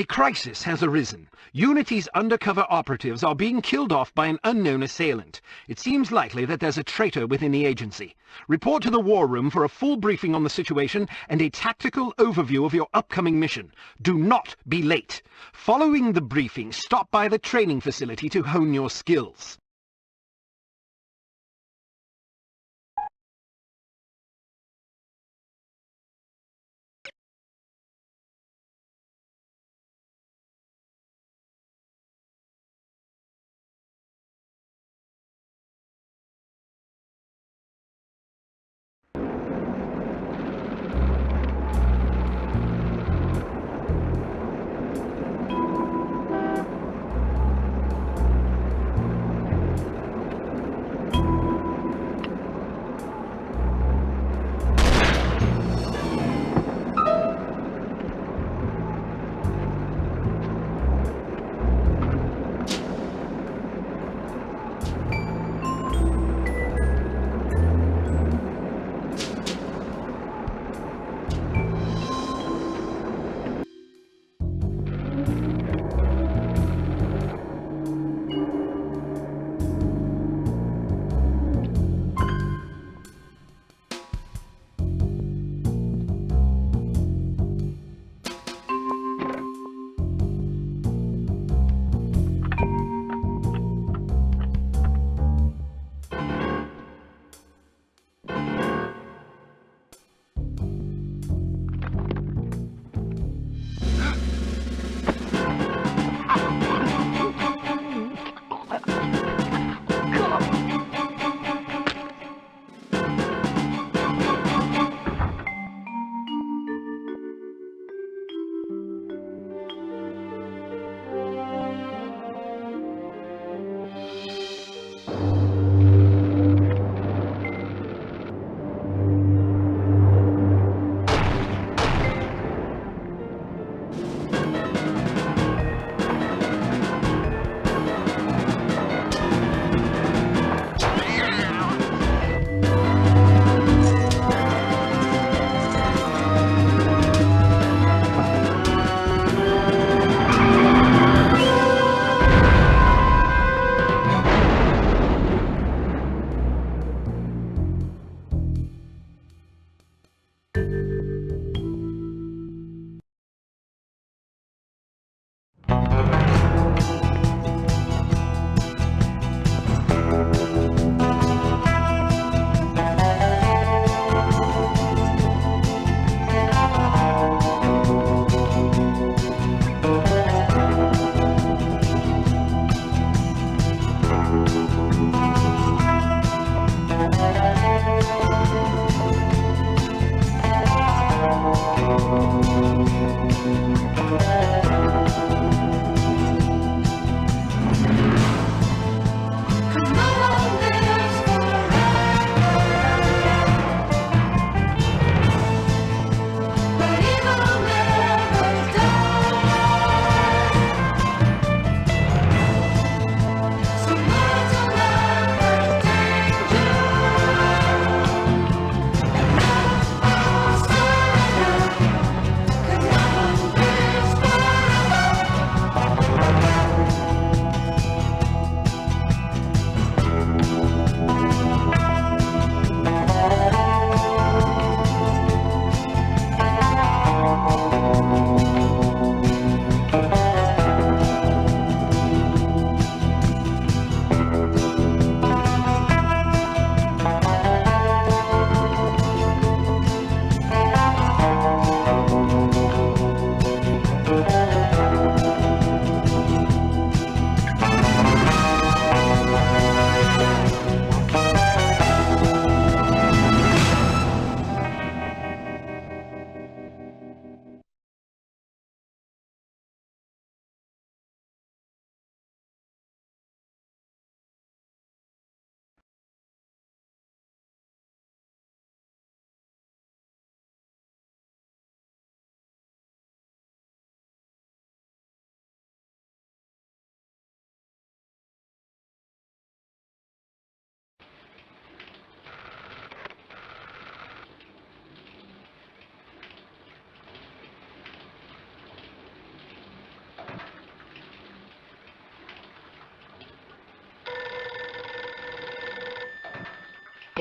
A crisis has arisen. Unity's undercover operatives are being killed off by an unknown assailant. It seems likely that there's a traitor within the agency. Report to the war room for a full briefing on the situation and a tactical overview of your upcoming mission. Do not be late. Following the briefing, stop by the training facility to hone your skills.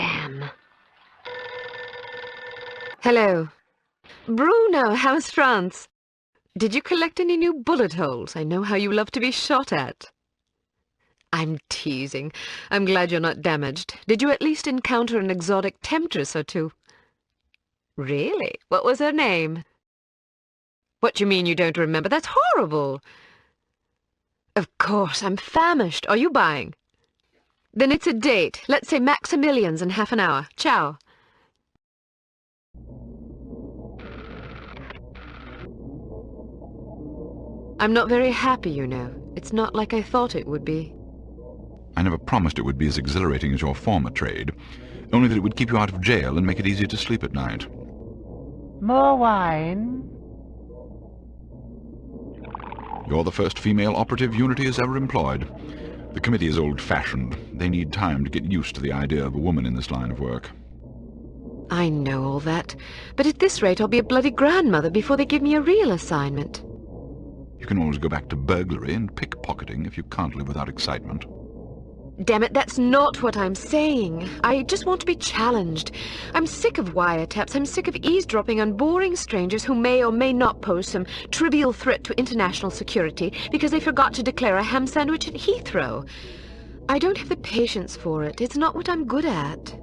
Damn. Hello. Bruno, how's France? Did you collect any new bullet holes? I know how you love to be shot at. I'm teasing. I'm glad you're not damaged. Did you at least encounter an exotic temptress or two? Really? What was her name? What do you mean you don't remember? That's horrible. Of course, I'm famished. Are you buying? Then it's a date. Let's say Maximilian's in half an hour. Ciao. I'm not very happy, you know. It's not like I thought it would be. I never promised it would be as exhilarating as your former trade, only that it would keep you out of jail and make it easier to sleep at night. More wine? You're the first female operative Unity has ever employed. The committee is old-fashioned. They need time to get used to the idea of a woman in this line of work. I know all that, but at this rate I'll be a bloody grandmother before they give me a real assignment. You can always go back to burglary and pickpocketing if you can't live without excitement. Damn it, that's not what I'm saying. I just want to be challenged. I'm sick of wiretaps. I'm sick of eavesdropping on boring strangers who may or may not pose some trivial threat to international security because they forgot to declare a ham sandwich at Heathrow. I don't have the patience for it. It's not what I'm good at.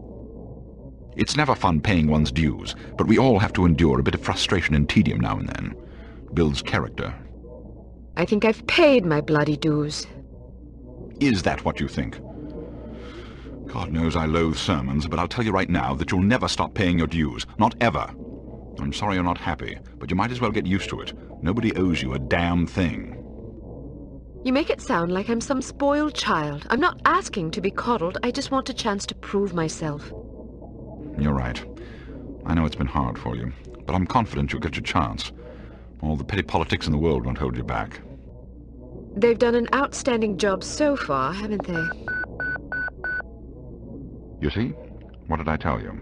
It's never fun paying one's dues, but we all have to endure a bit of frustration and tedium now and then. Builds character. I think I've paid my bloody dues. Is that what you think? God knows I loathe sermons, but I'll tell you right now that you'll never stop paying your dues. Not ever. I'm sorry you're not happy, but you might as well get used to it. Nobody owes you a damn thing. You make it sound like I'm some spoiled child. I'm not asking to be coddled. I just want a chance to prove myself. You're right. I know it's been hard for you, but I'm confident you'll get your chance. All the petty politics in the world won't hold you back. They've done an outstanding job so far, haven't they? You see? What did I tell you?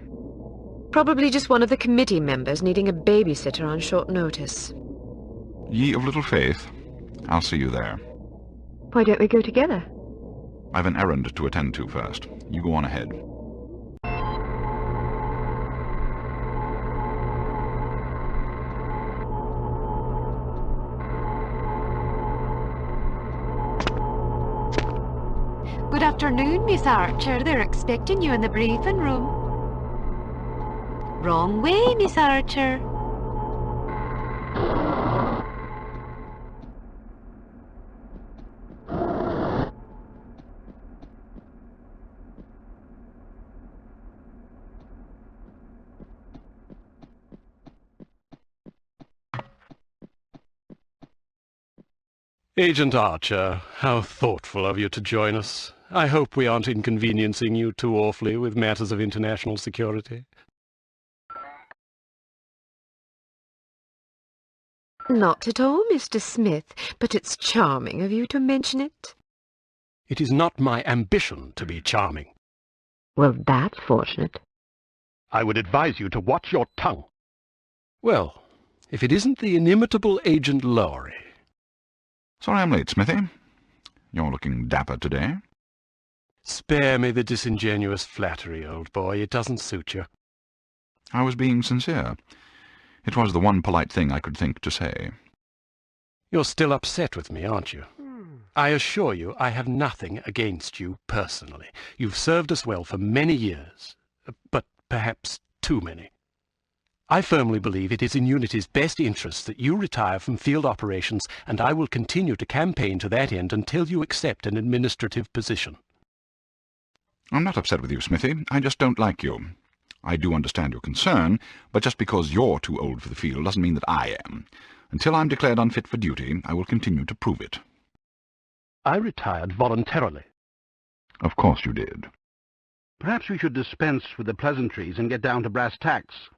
Probably just one of the committee members needing a babysitter on short notice. Ye of little faith, I'll see you there. Why don't we go together? I've an errand to attend to first. You go on ahead. Good afternoon, Miss Archer. They're expecting you in the briefing room. Wrong way, Miss Archer. Agent Archer, how thoughtful of you to join us. I hope we aren't inconveniencing you too awfully with matters of international security. Not at all, Mr. Smith, but it's charming of you to mention it. It is not my ambition to be charming. Well, that's fortunate. I would advise you to watch your tongue. Well, if it isn't the inimitable Agent Lowry. Sorry I'm late, Smithy. You're looking dapper today. Spare me the disingenuous flattery, old boy. It doesn't suit you. I was being sincere. It was the one polite thing I could think to say. You're still upset with me, aren't you? I assure you I have nothing against you personally. You've served us well for many years, but perhaps too many. I firmly believe it is in Unity's best interest that you retire from field operations, and I will continue to campaign to that end until you accept an administrative position. I'm not upset with you, Smithy. I just don't like you. I do understand your concern, but just because you're too old for the field doesn't mean that I am. Until I'm declared unfit for duty, I will continue to prove it. I retired voluntarily. Of course you did. Perhaps we should dispense with the pleasantries and get down to brass tacks.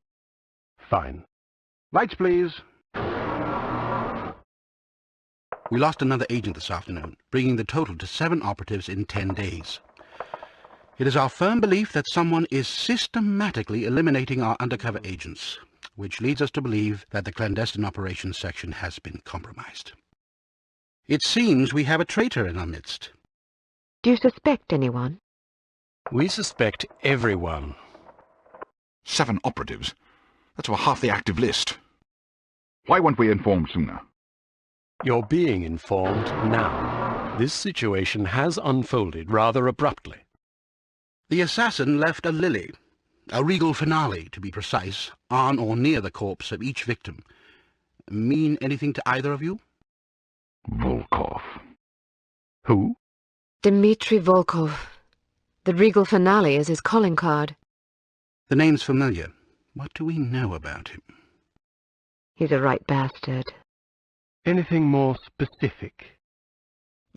Fine. Lights, please. We lost another agent this afternoon, bringing the total to 7 operatives in 10 days. It is our firm belief that someone is systematically eliminating our undercover agents, which leads us to believe that the clandestine operations section has been compromised. It seems we have a traitor in our midst. Do you suspect anyone? We suspect everyone. 7 operatives? That's over half the active list. Why weren't we informed sooner? You're being informed now. This situation has unfolded rather abruptly. The assassin left a lily, a regal finale, to be precise, on or near the corpse of each victim. Mean anything to either of you? Volkov. Who? Dmitri Volkov. The regal finale is his calling card. The name's familiar. What do we know about him? He's a right bastard. Anything more specific?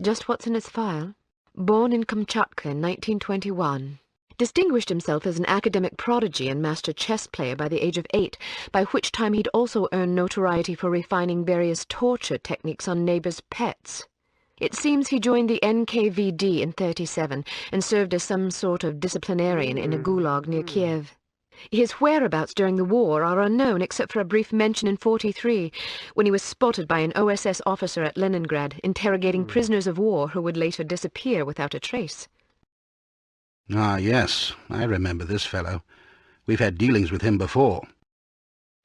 Just what's in his file. Born in Kamchatka in 1921. Distinguished himself as an academic prodigy and master chess player by the age of 8, by which time he'd also earned notoriety for refining various torture techniques on neighbors' pets. It seems he joined the NKVD in 1937 and served as some sort of disciplinarian in a gulag near Kiev. His whereabouts during the war are unknown except for a brief mention in 1943, when he was spotted by an OSS officer at Leningrad interrogating prisoners of war who would later disappear without a trace. Ah, yes, I remember this fellow. We've had dealings with him before.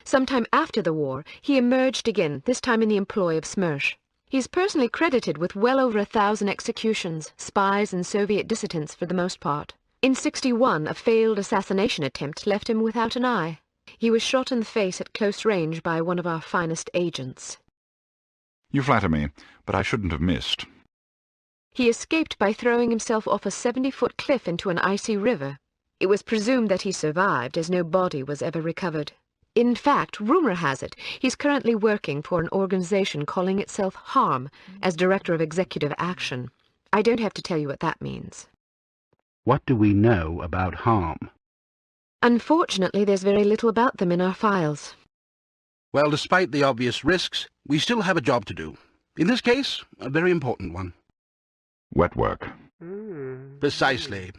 Sometime after the war, he emerged again, this time in the employ of Smersh. He's personally credited with well over 1,000 executions, spies and Soviet dissidents for the most part. In 1961, a failed assassination attempt left him without an eye. He was shot in the face at close range by one of our finest agents. You flatter me, but I shouldn't have missed. He escaped by throwing himself off a 70-foot cliff into an icy river. It was presumed that he survived, as no body was ever recovered. In fact, rumor has it, he's currently working for an organization calling itself HARM as Director of Executive Action. I don't have to tell you what that means. What do we know about harm? Unfortunately, there's very little about them in our files. Well, despite the obvious risks, we still have a job to do. In this case, a very important one. Wet work. Precisely.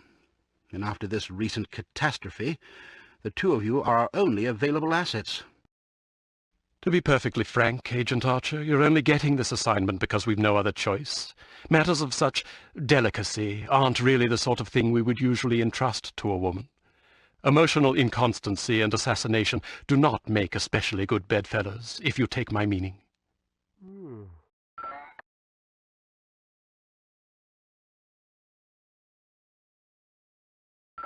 And after this recent catastrophe, the two of you are our only available assets. To be perfectly frank, Agent Archer, you're only getting this assignment because we've no other choice. Matters of such delicacy aren't really the sort of thing we would usually entrust to a woman. Emotional inconstancy and assassination do not make especially good bedfellows, if you take my meaning.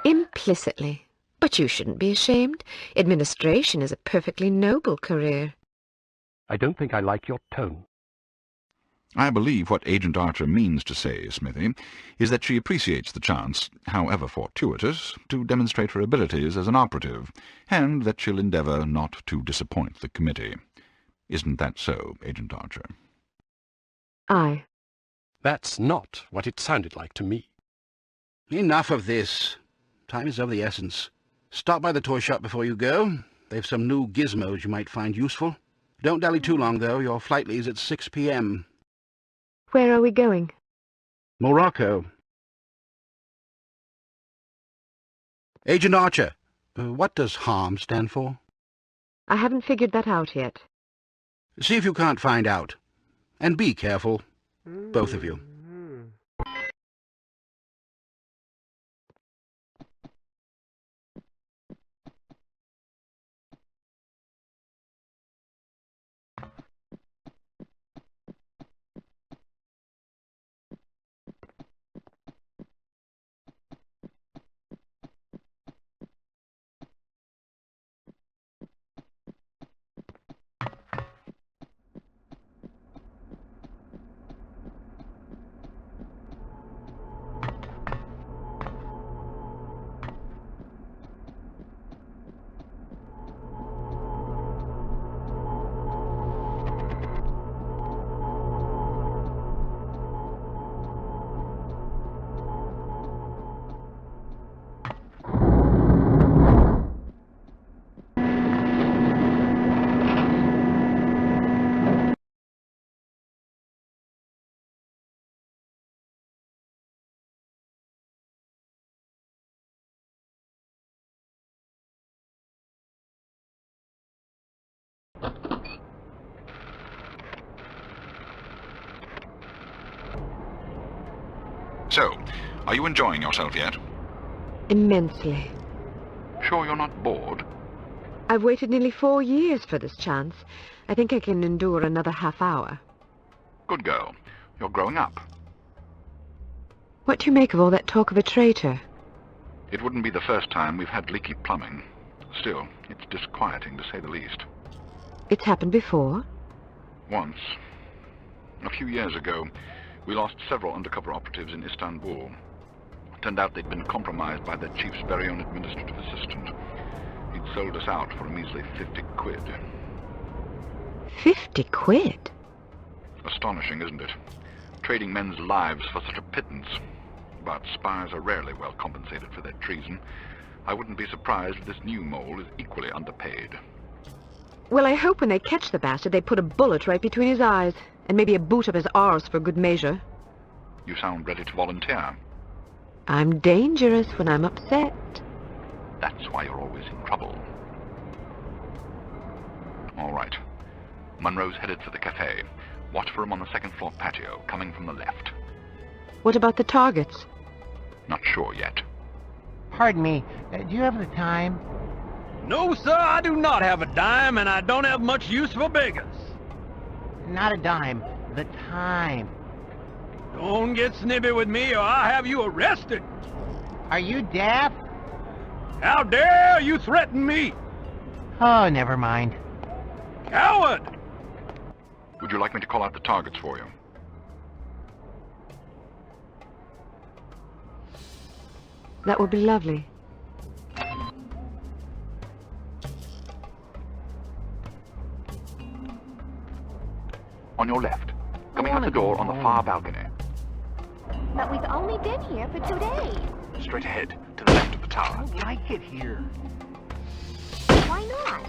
Implicitly. But you shouldn't be ashamed. Administration is a perfectly noble career. I don't think I like your tone. I believe what Agent Archer means to say, Smithy, is that she appreciates the chance, however fortuitous, to demonstrate her abilities as an operative, and that she'll endeavour not to disappoint the committee. Isn't that so, Agent Archer? Aye. That's not what it sounded like to me. Enough of this. Time is of the essence. Stop by the toy shop before you go. They've some new gizmos you might find useful. Don't dally too long, though. Your flight leaves at 6 p.m. Where are we going? Morocco. Agent Archer, what does HARM stand for? I haven't figured that out yet. See if you can't find out. And be careful, both of you. So, are you enjoying yourself yet? Immensely. Sure you're not bored? I've waited nearly 4 years for this chance. I think I can endure another half hour. Good girl. You're growing up. What do you make of all that talk of a traitor? It wouldn't be the first time we've had leaky plumbing. Still, it's disquieting to say the least. It's happened before? Once, a few years ago, we lost several undercover operatives in Istanbul. Turned out they'd been compromised by their chief's very own administrative assistant. He'd sold us out for a measly 50 quid. 50 quid? Astonishing, isn't it? Trading men's lives for such a pittance. But spies are rarely well compensated for their treason. I wouldn't be surprised if this new mole is equally underpaid. Well, I hope when they catch the bastard they put a bullet right between his eyes, and maybe a boot up his arse for good measure. You sound ready to volunteer. I'm dangerous when I'm upset. That's why you're always in trouble. All right. Munro's headed for the cafe. Watch for him on the second-floor patio, coming from the left. What about the targets? Not sure yet. Pardon me, do you have the time? No, sir, I do not have a dime, and I don't have much use for beggars. Not a dime, the time. Don't get snippy with me, or I'll have you arrested. Are you deaf? How dare you threaten me? Oh, never mind. Coward! Would you like me to call out the targets for you? That would be lovely. On your left. Coming out the door on the far balcony. But we've only been here for 2 days. Straight ahead, to the left of the tower. I don't like it here. Why not?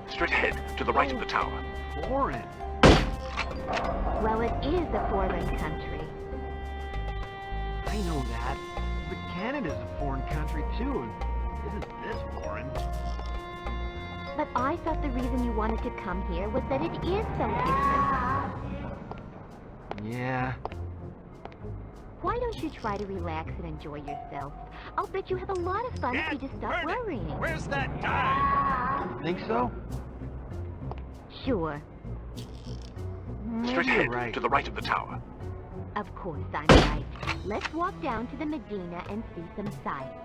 Straight ahead, to the right of the tower. Foreign. Well, it is a foreign country. I know that. But Canada's a foreign country, too, and isn't this foreign? But I thought the reason you wanted to come here was that it is so different. Yeah. Why don't you try to relax and enjoy yourself? I'll bet you have a lot of fun if you just stop worrying. Where's that dime? Think so? Sure. Straight ahead, to the right of the tower. Of course, I'm right. Let's walk down to the Medina and see some sights.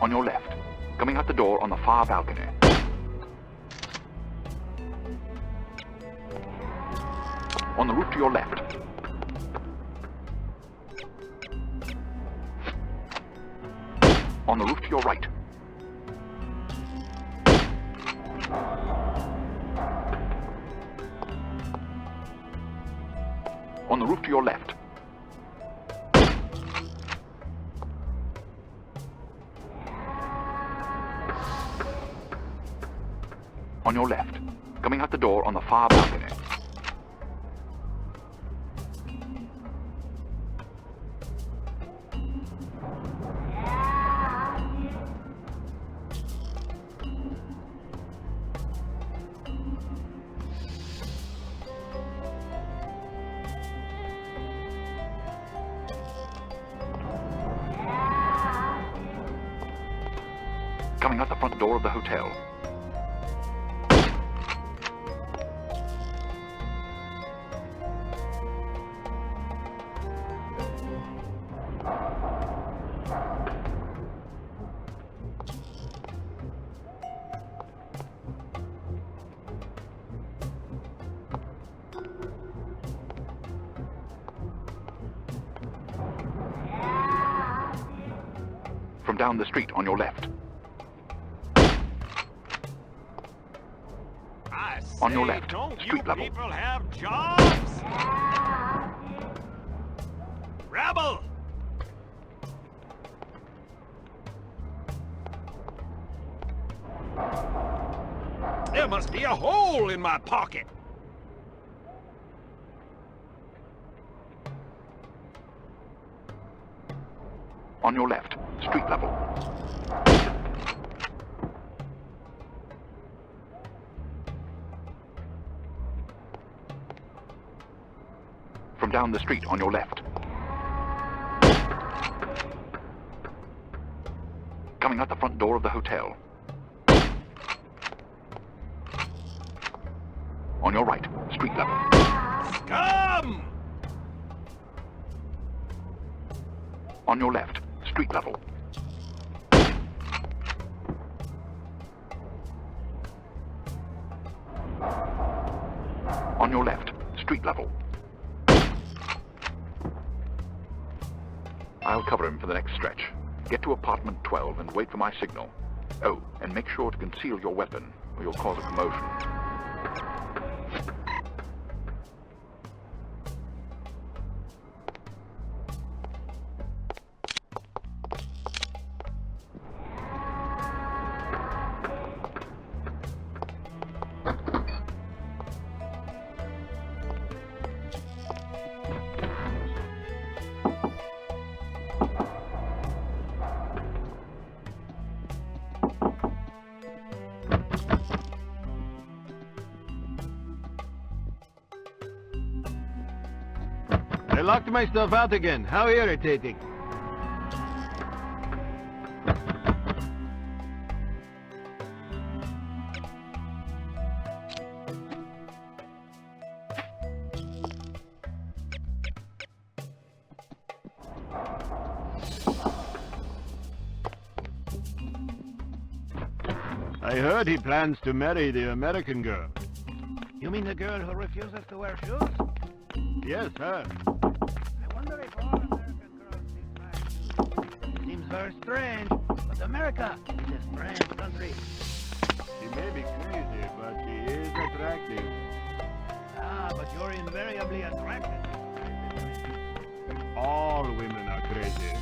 On your left. Coming out the door on the far balcony. On the roof to your left. On the roof to your right. On the roof to your left. On your left. Coming out the door on the far balcony. Coming out the front door of the hotel. From down the street on your left. On your left, street level. People have jobs? Rebel! There must be a hole in my pocket. On your left, street level. From down the street on your left. Coming out the front door of the hotel. On your right, street level. Come! On your left, street level. On your left, street level. I'll cover him for the next stretch. Get to apartment 12 and wait for my signal. Oh, and make sure to conceal your weapon, or you'll cause a commotion. I locked myself out again. How irritating. I heard he plans to marry the American girl. You mean the girl who refuses to wear shoes? Yes, her. I wonder if all American girls think like shoes. Seems very strange, but America is a strange country. She may be crazy, but she is attractive. Ah, but you're invariably attracted. All women are crazy.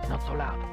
Not so loud.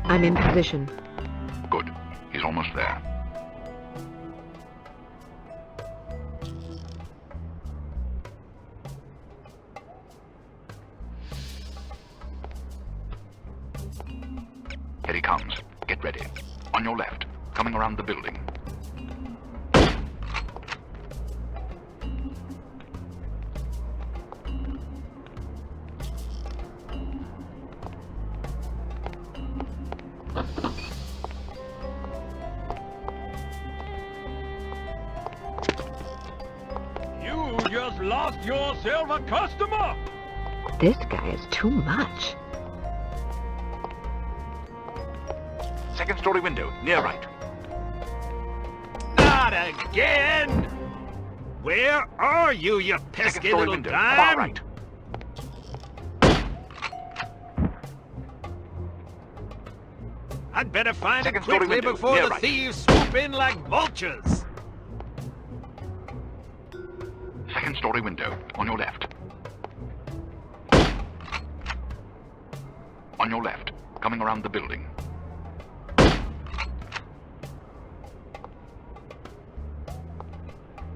I'm in position. Good. He's almost there. Here he comes. Get ready. On your left. Coming around the building. You just lost yourself a customer! This guy is too much. Second story window, near right. Not again! Where are you, you pesky Second story little window, dime? far right. I'd better find Second it story quickly window, before near the right. thieves swoop in like vultures. Second story window, on your left. On your left, coming around the building.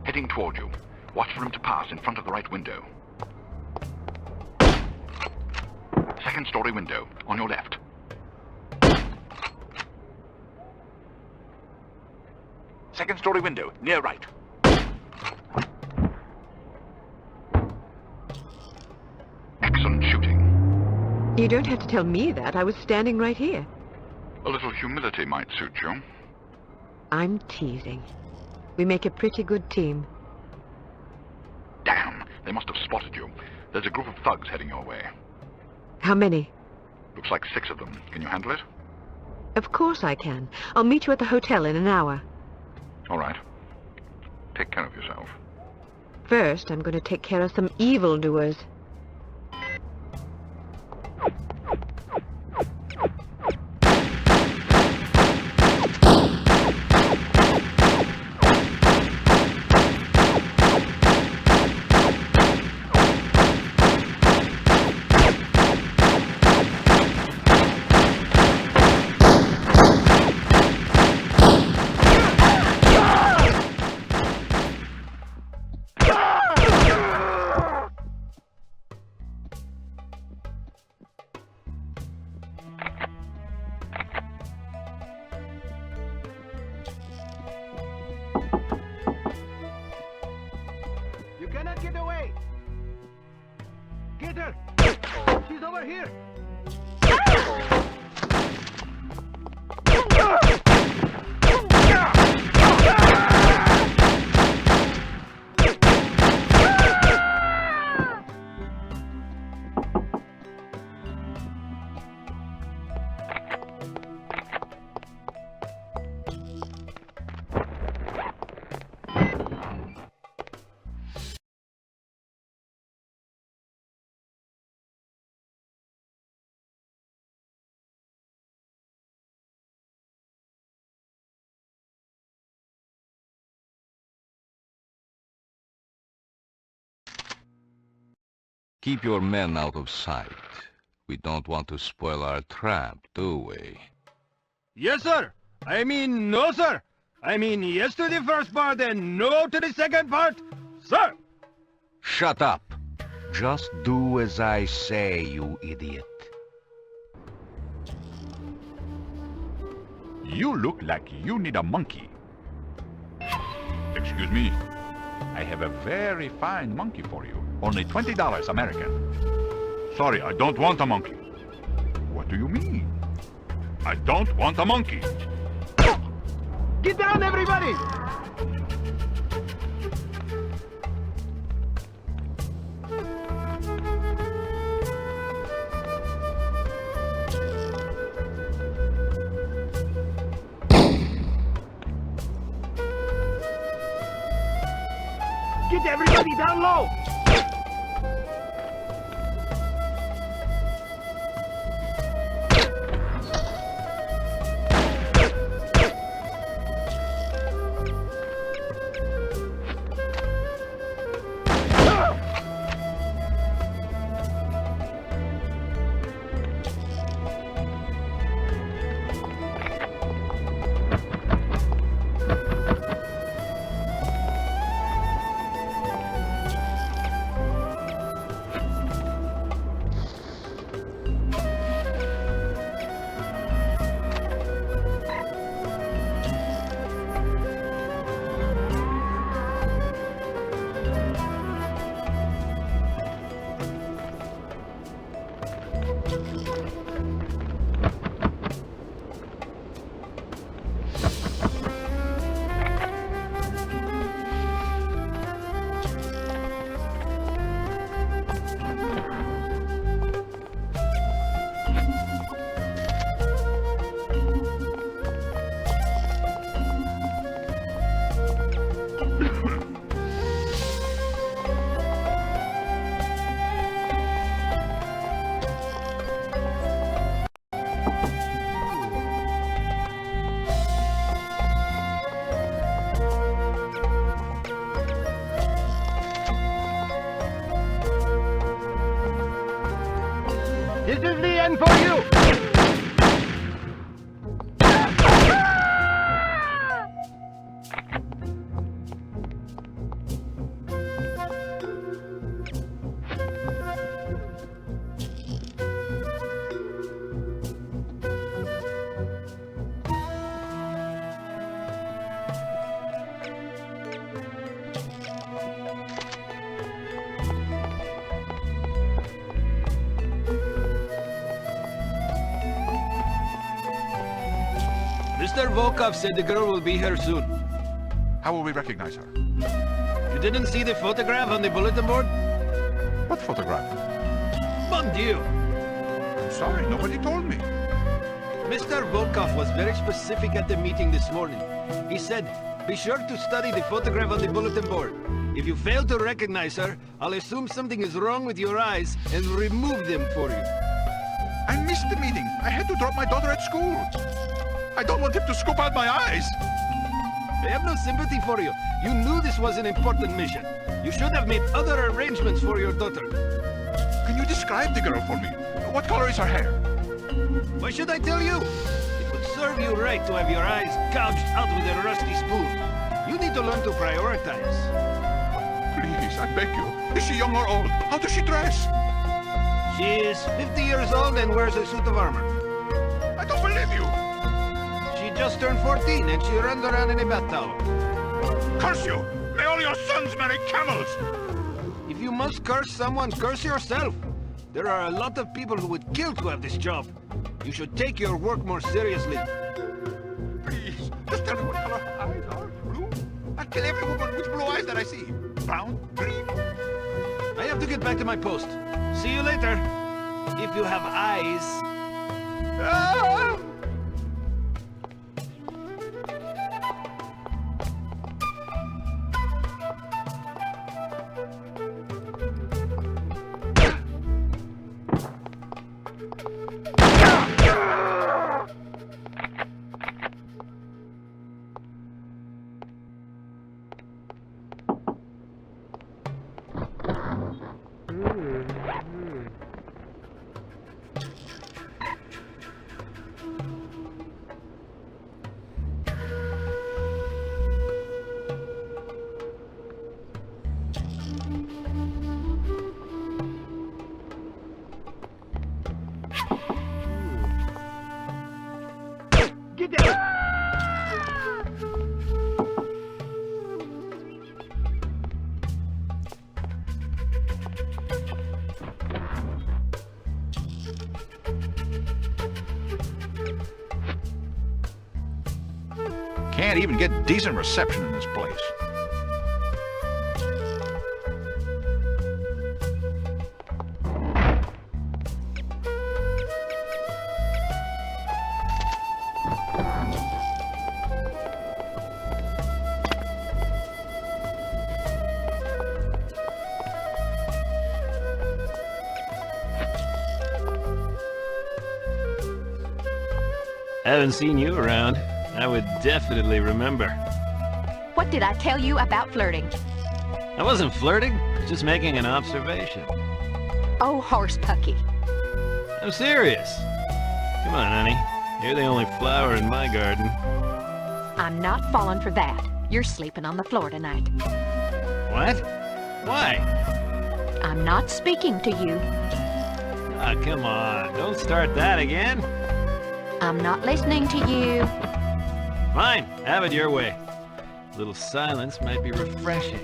Heading toward you. Watch for him to pass in front of the right window. Second story window, on your left. Second story window, near right. Excellent shooting. You don't have to tell me that. I was standing right here. A little humility might suit you. I'm teasing. We make a pretty good team. Damn, they must have spotted you. There's a group of thugs heading your way. How many? Looks like 6 of them. Can you handle it? Of course I can. I'll meet you at the hotel in an hour. All right. Take care of yourself. First, I'm going to take care of some evildoers. You cannot get away! Get her! She's over here! Keep your men out of sight. We don't want to spoil our trap, do we? Yes, sir. I mean, no, sir. I mean, yes to the first part and no to the second part, sir. Shut up. Just do as I say, you idiot. You look like you need a monkey. Excuse me. I have a very fine monkey for you. Only $20 American. Sorry, I don't want a monkey. What do you mean? I don't want a monkey. Get down, everybody! Get everybody down low! This is the end for you! Mr. Volkov said the girl will be here soon. How will we recognize her? You didn't see the photograph on the bulletin board? What photograph? Mon Dieu! I'm sorry, nobody told me. Mr. Volkov was very specific at the meeting this morning. He said, Be sure to study the photograph on the bulletin board. If you fail to recognize her, I'll assume something is wrong with your eyes and remove them for you. I missed the meeting. I had to drop my daughter at school. I don't want him to scoop out my eyes. I have no sympathy for you. You knew this was an important mission. You should have made other arrangements for your daughter. Can you describe the girl for me? What color is her hair? Why should I tell you? It would serve you right to have your eyes gouged out with a rusty spoon. You need to learn to prioritize. Please, I beg you. Is she young or old? How does she dress? She is 50 years old and wears a suit of armor. I don't believe you. She just turned 14 and she runs around in a bath towel. Curse you! May all your sons marry camels! If you must curse someone, curse yourself. There are a lot of people who would kill to have this job. You should take your work more seriously. Please, just tell me what color her eyes are. Blue? I'd kill every woman with blue eyes that I see. Brown? Green? I have to get back to my post. See you later. If you have eyes. Ah! Get down! Can't even get decent reception in this place. Haven't seen you around. I would definitely remember. What did I tell you about flirting? I wasn't flirting, just making an observation. Oh, horse pucky. I'm serious. Come on, honey. You're the only flower in my garden. I'm not falling for that. You're sleeping on the floor tonight. What? Why? I'm not speaking to you. Ah, come on. Don't start that again. I'm not listening to you. Fine. Have it your way. A little silence might be refreshing.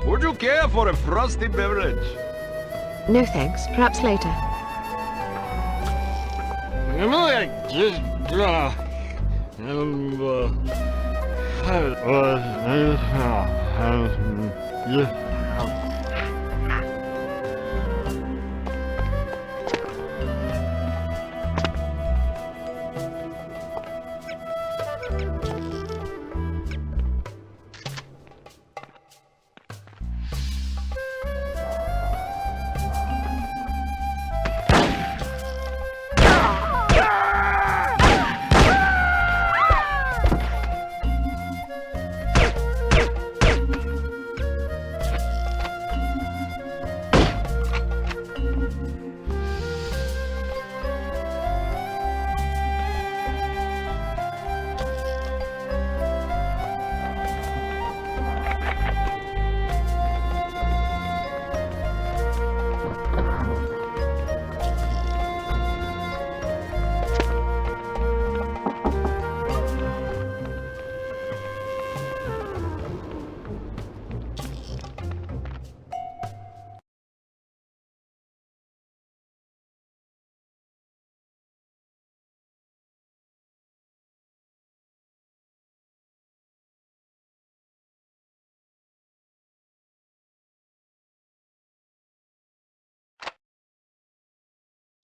Would you care for a frosty beverage? No thanks. Perhaps later.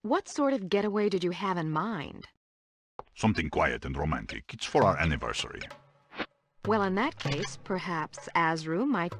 What sort of getaway did you have in mind? Something quiet and romantic. It's for our anniversary. Well, in that case, perhaps Azru might...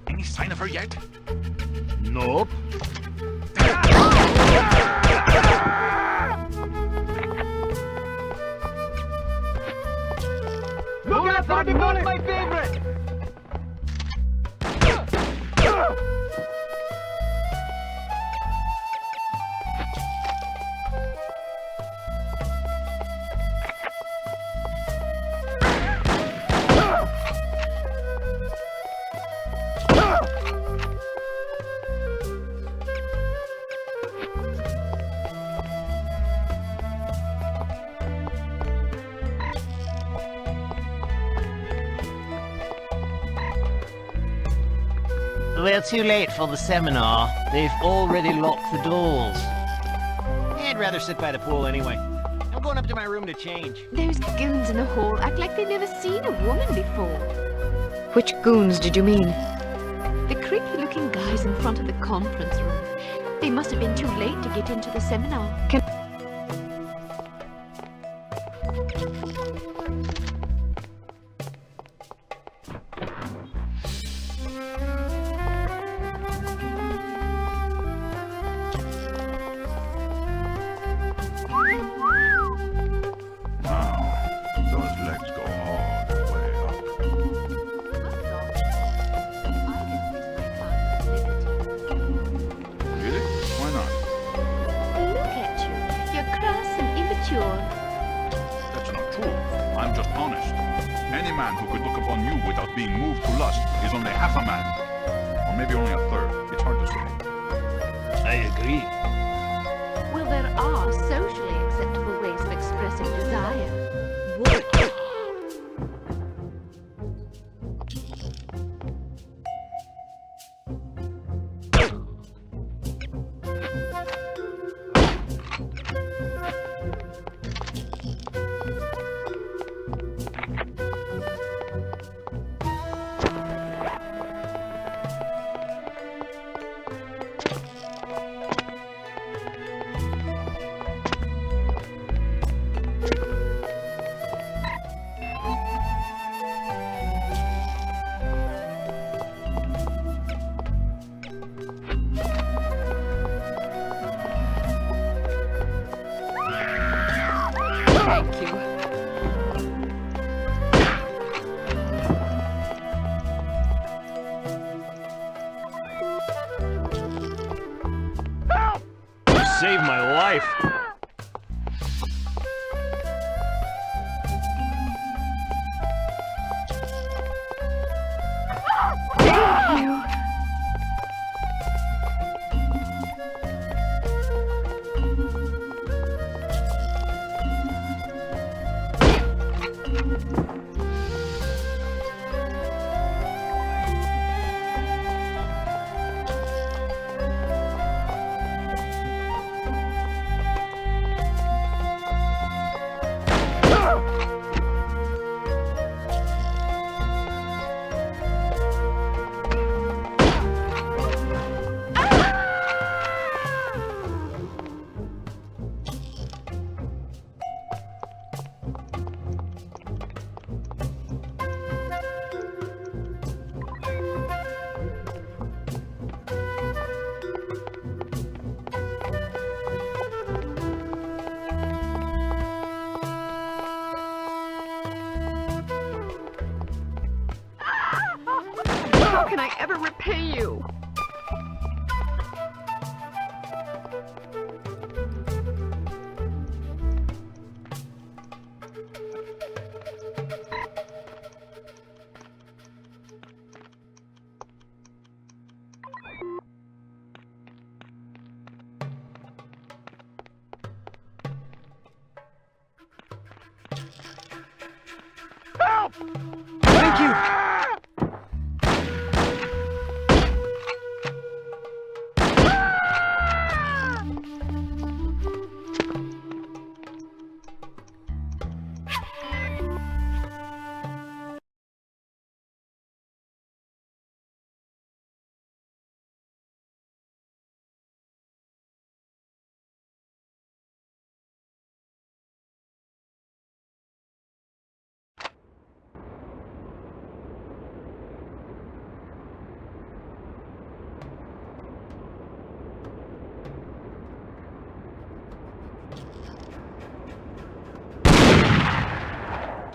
Any sign of her yet? Nope. Look out for the bullet! My favorite! We're too late for the seminar. They've already locked the doors. I'd rather sit by the pool anyway. I'm going up to my room to change. Those goons in the hall act like they've never seen a woman before. Which goons did you mean? The creepy-looking guys in front of the conference room. They must have been too late to get into the seminar. Those legs go all the way up. Really? Why not? Look at you. You're crass and immature. That's not true. I'm just honest. Any man who could look upon you without being moved to lust is only half a man. Or maybe only a third. It's hard to say. I agree. Well, there are socially acceptable ways of expressing desire. Thank you. You saved my life. Thank you. How can I ever repay you? Help! Thank you.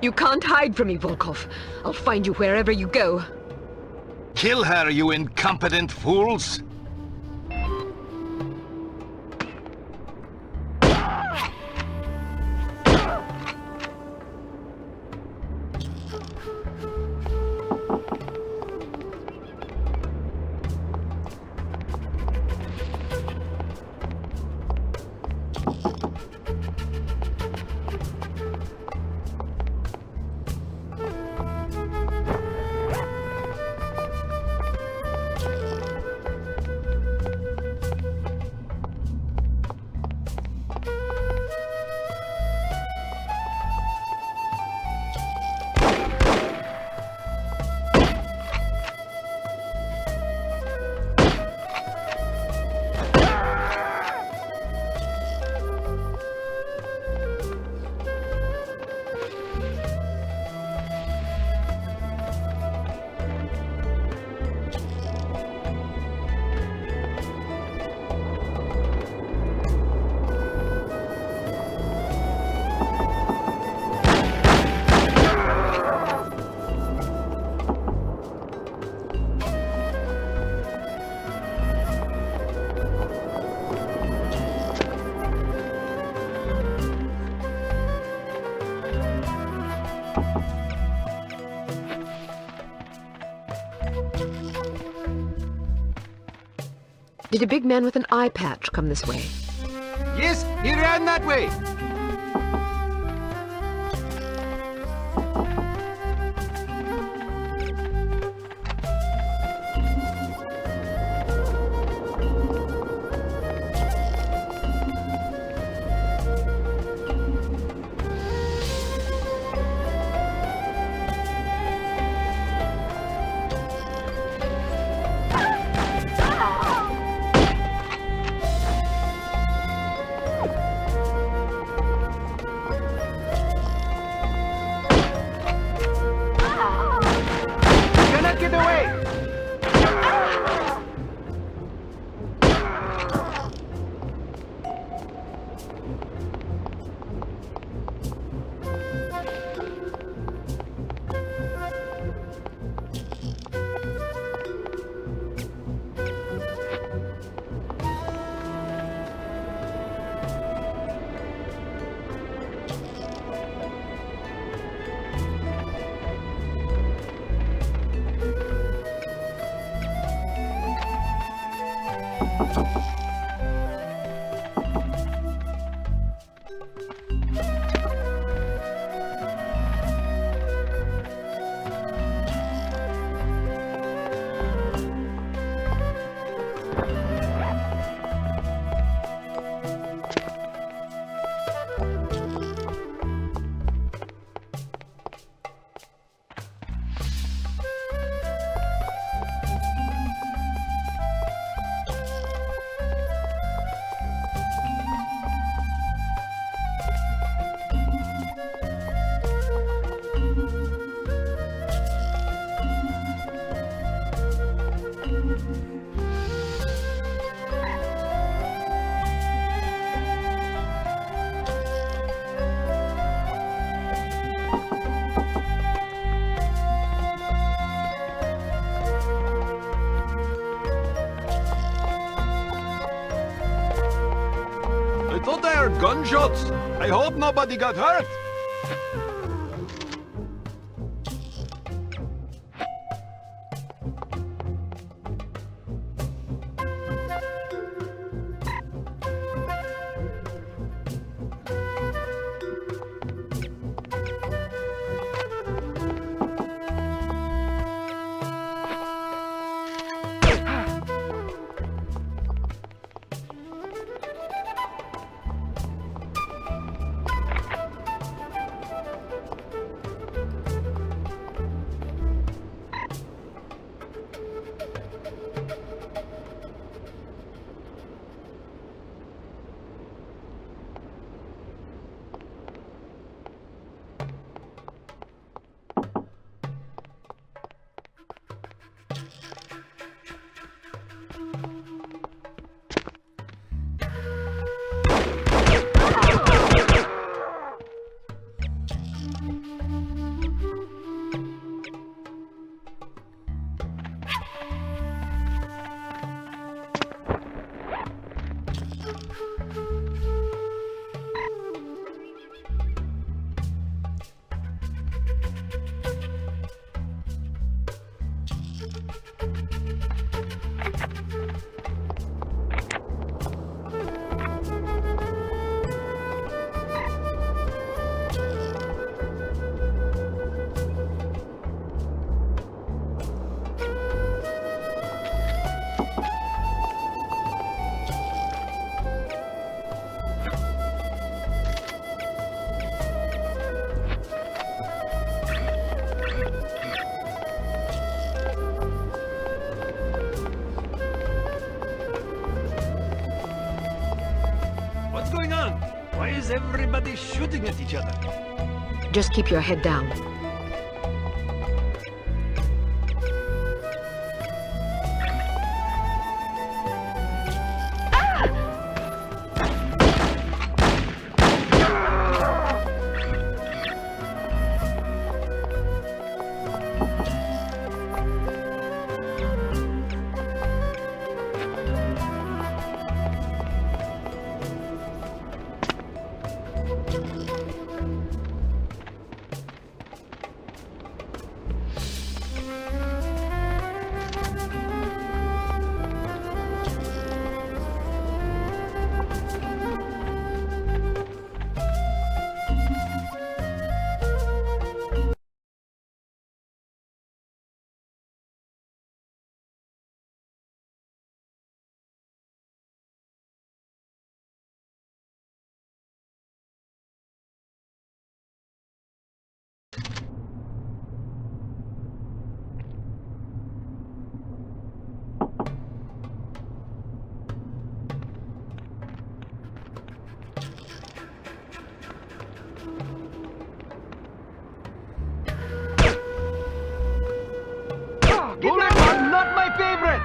You can't hide from me, Volkov. I'll find you wherever you go. Kill her, you incompetent fools! Did a big man with an eye patch come this way? Yes, he ran that way. I thought I heard gunshots. I hope nobody got hurt. is everybody shooting at each other? Just keep your head down. Bullets are not my favorite!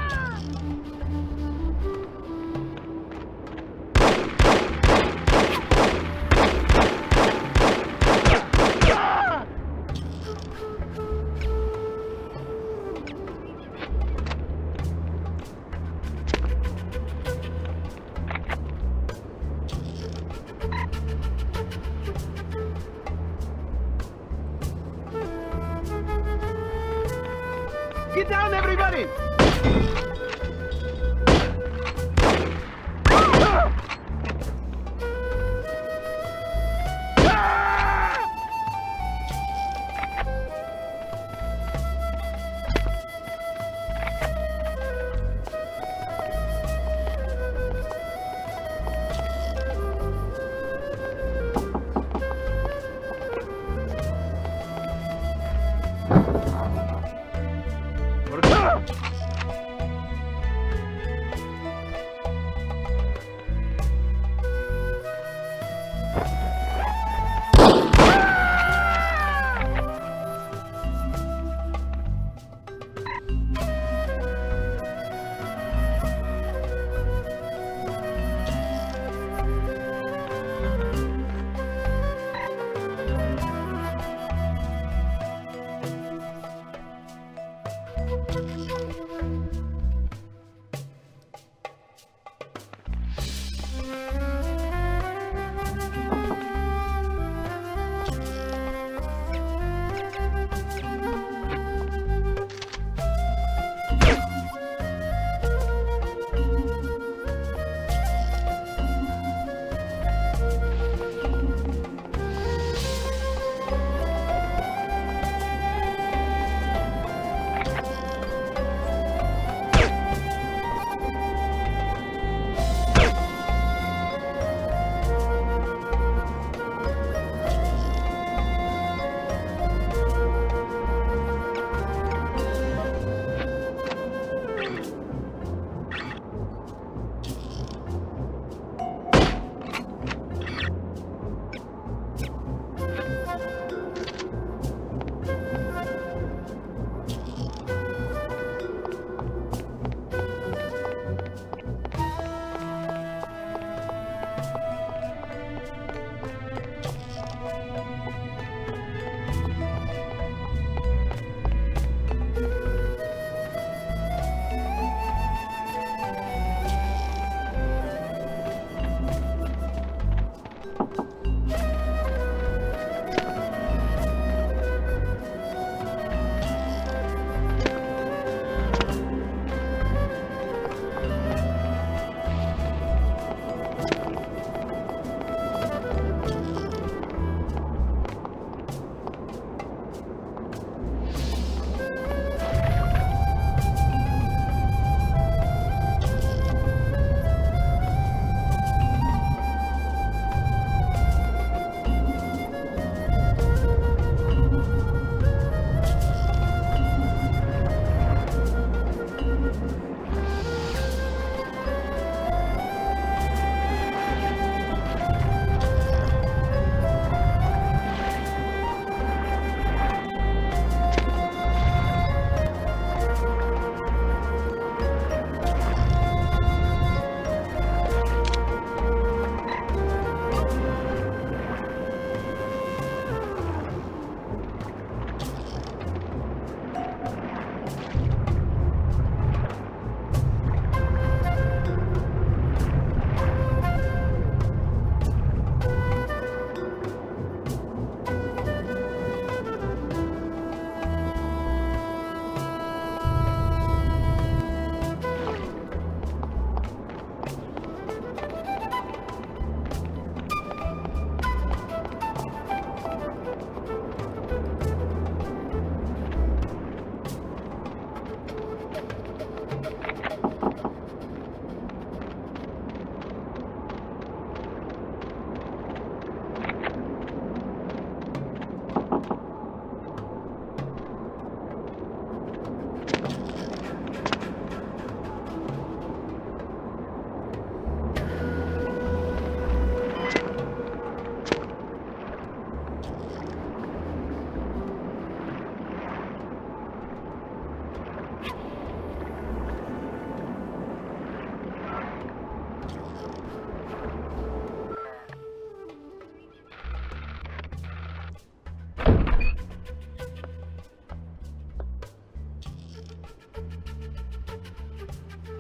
Get down, everybody!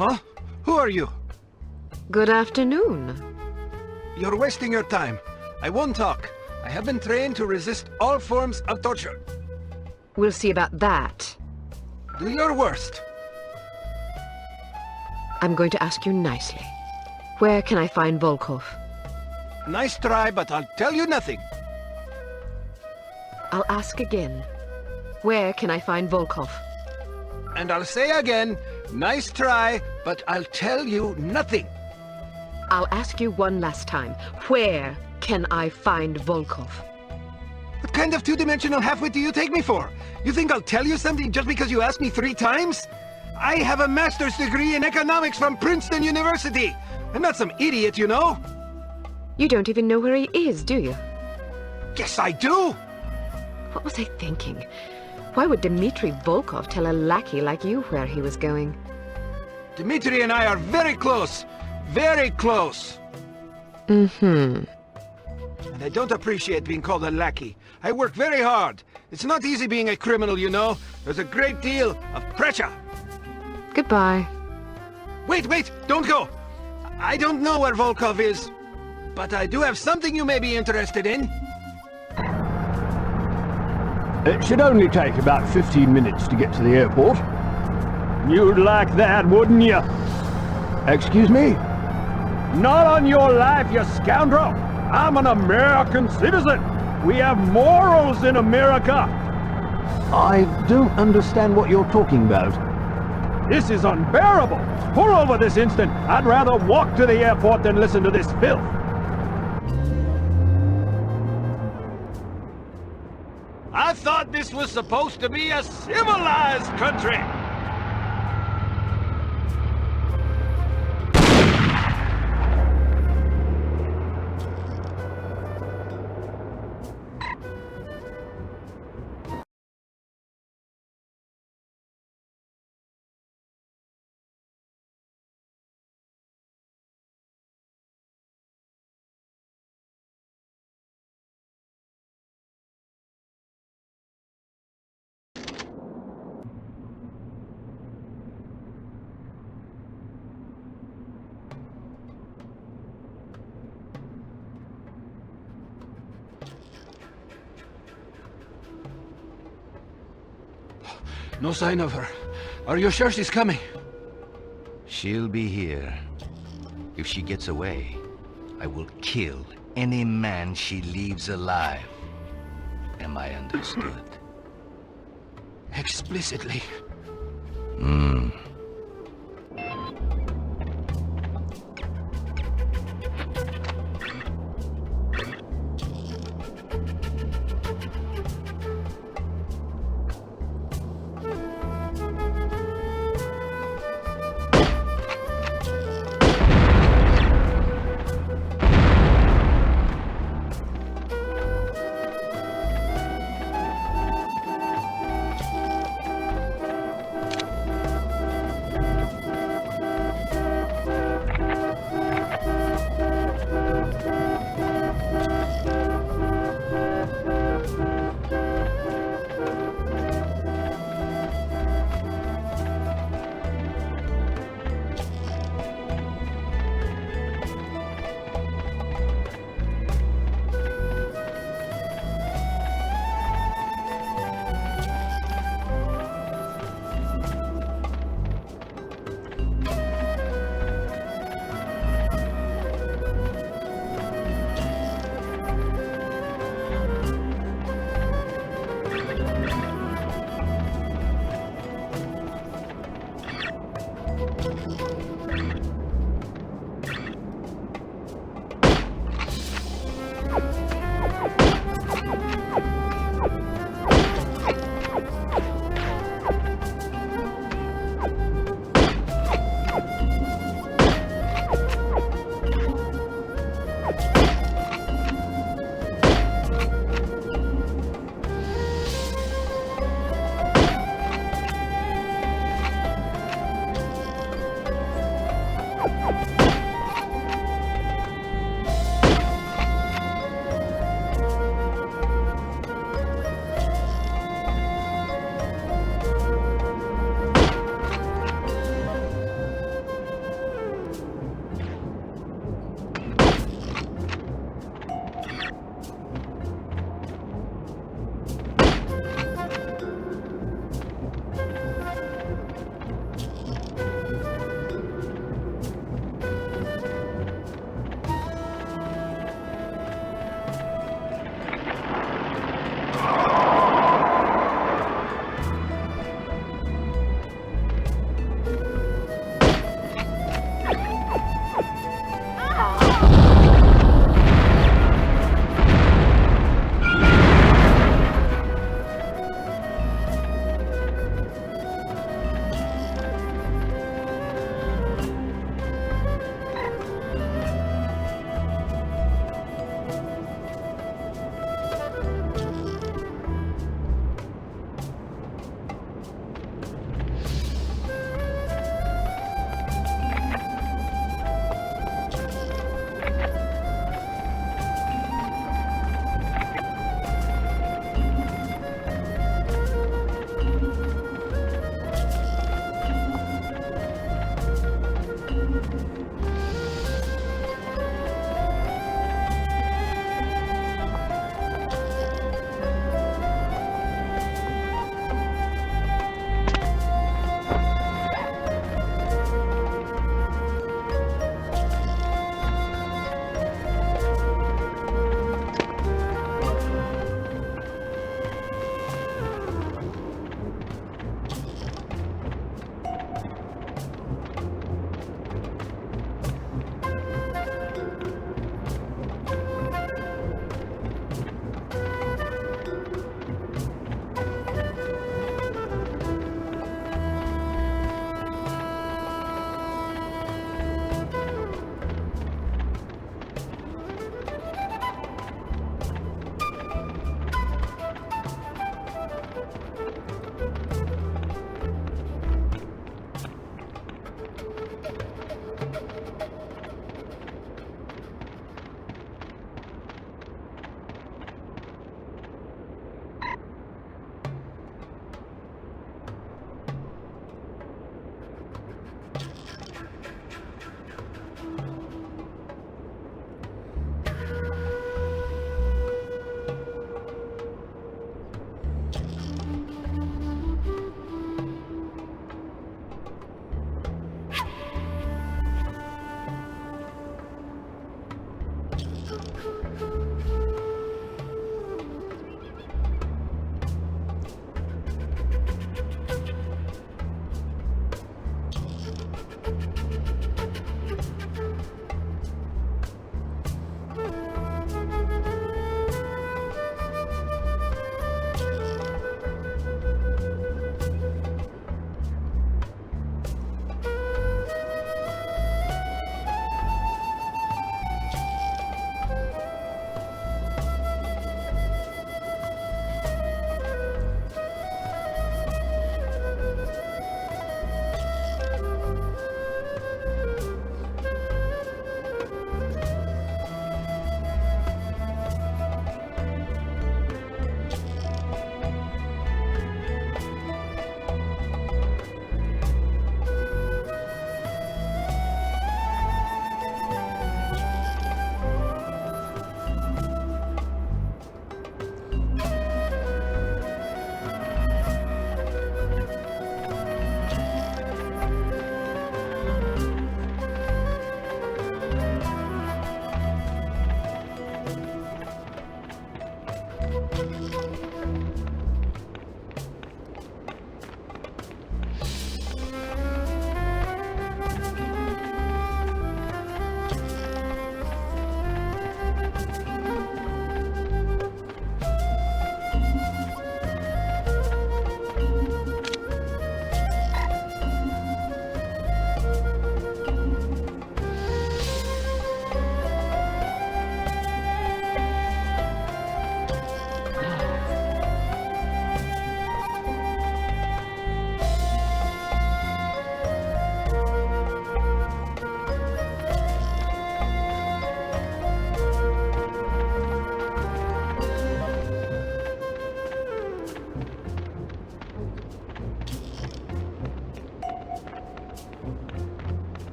Huh? Who are you? Good afternoon. You're wasting your time. I won't talk. I have been trained to resist all forms of torture. We'll see about that. Do your worst. I'm going to ask you nicely. Where can I find Volkov? Nice try, but I'll tell you nothing. I'll ask again. Where can I find Volkov? And I'll say again, nice try, but I'll tell you nothing. I'll ask you one last time. Where can I find Volkov? What kind of two-dimensional halfwit do you take me for? You think I'll tell you something just because you asked me 3 times? I have a master's degree in economics from Princeton University. I'm not some idiot, you know. You don't even know where he is, do you? Yes, I do. What was I thinking? Why would Dmitri Volkov tell a lackey like you where he was going? Dmitri and I are very close. Very close. Mm-hmm. And I don't appreciate being called a lackey. I work very hard. It's not easy being a criminal, you know. There's a great deal of pressure. Goodbye. Wait, don't go. I don't know where Volkov is, but I do have something you may be interested in. It should only take about 15 minutes to get to the airport. You'd like that, wouldn't you? Excuse me? Not on your life, you scoundrel! I'm an American citizen! We have morals in America! I don't understand what you're talking about. This is unbearable! Pull over this instant! I'd rather walk to the airport than listen to this filth! I thought this was supposed to be a civilized country! No sign of her. Are you sure she's coming? She'll be here. If she gets away, I will kill any man she leaves alive. Am I understood? Explicitly.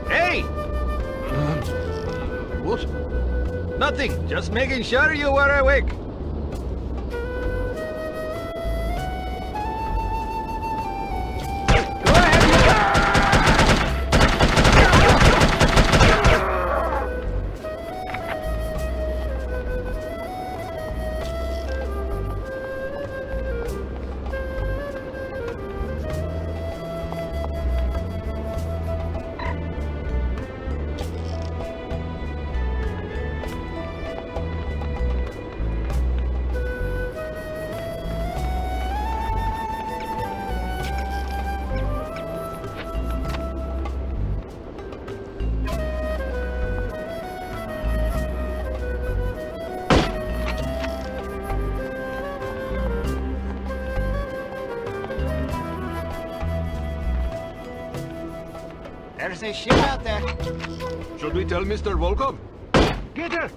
Hey! What? Nothing. Just making sure you were awake. There's a ship out there. Should we tell Mr. Volkov? Get her!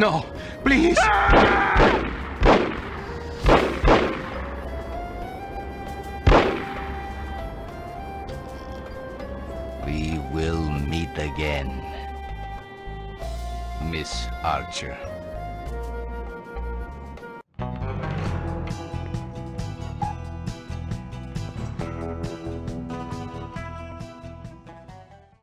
No, please! We will meet again, Miss Archer.